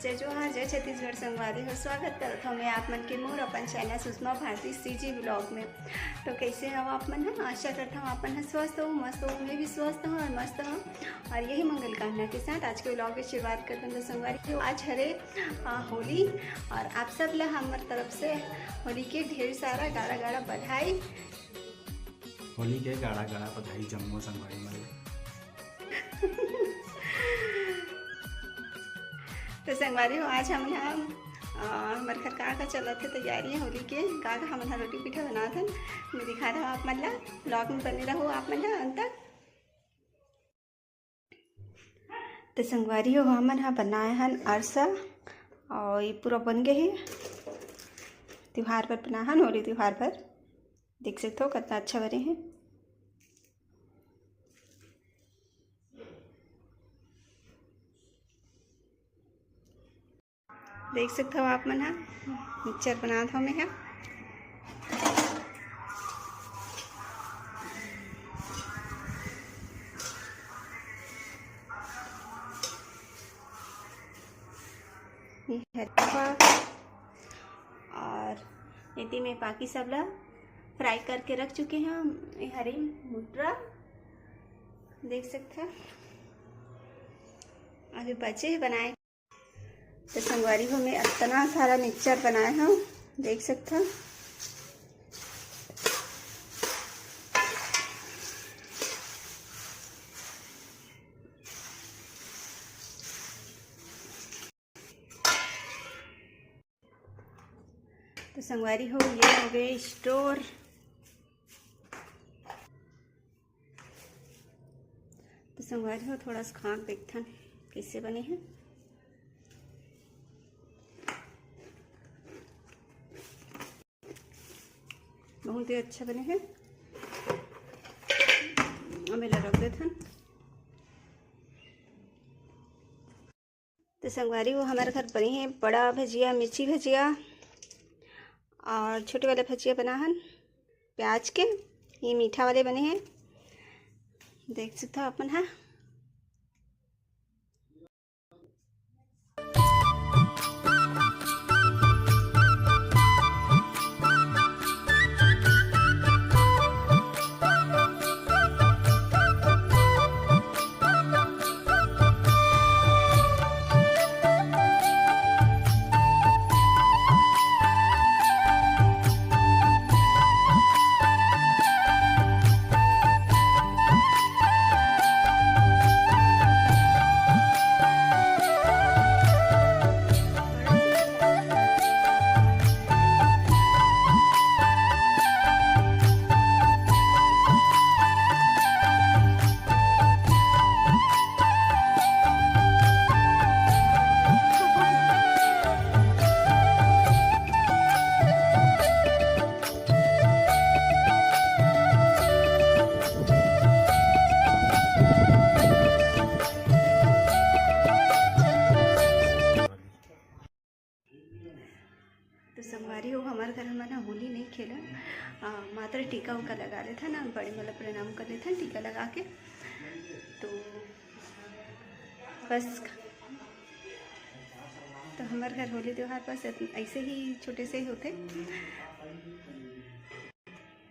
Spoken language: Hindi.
जय जोहार जय छत्तीसगढ़ संगवारी हो। स्वागत करत हूँ मैं आप मन के मोर अपन channel Sushma Bharti CG blog में। तो कैसे हो आप मन? आशा करता हूँ आप मन स्वस्थ हो, मस्त हो। मैं भी स्वस्थ हूँ और मस्त हूँ और यही मंगल कामना के साथ आज के ब्लॉग की शुरुआत करते हैं। तो संगवारी हो, आज हरे होली और आप सब ला हमारे तरफ से होली के ढेर सारा गाड़ा गाड़ा बधाई। होली के गाड़ा गाड़ा बधाई जम्मू संगवारी मन। तो संगवारी हो, आज हम यहाँ हमारे घर का चलत थे तैयारी है होली के। का हम रोटी पीठा बना था, मैं दिखा रहा हूँ आप मन ला। ब्लॉग में बने रहो आप मन ला अंत तक। तो संगवारी हो, हमन यहाँ बनाए हन अरसा और ये पूरा बन गए है। त्योहार पर बना हन, होली त्योहार पर। देख सकते हो कितना अच्छा बने हैं। देख सकते हो आप मन, मिक्सचर बना था मैं यहाँ। और इतनी में बाकी सब ला फ्राई करके रख चुके हैं हम। ये हरी मटर देख सकते हैं, अभी बचे बनाए। तो संगवारी हो, मैं इतना सारा मिक्सचर बनाए हूँ, देख सकते हो। तो संगवारी हो, ये हो गए स्टोर। तो संगवारी हो, थोड़ा सा खा देखते हैं कैसे बने हैं। बहुत ही अच्छा बने हैं। हमें रख देते हैं। तो संगवारी वो हमारे घर बनी है बड़ा भजिया, मिर्ची भजिया और छोटे वाले भजिया बना हन प्याज के। ये मीठा वाले बने हैं, देख सकते हो अपन। हाँ, तो संगवारी हो, हमारे घर में ना होली नहीं खेला, मात्र टीका उका लगा लेता ना। बड़े मतलब प्रणाम कर लेते हैं टीका लगा के। तो बस, तो हमारे घर होली त्यौहार बस ऐसे ही छोटे से ही होते।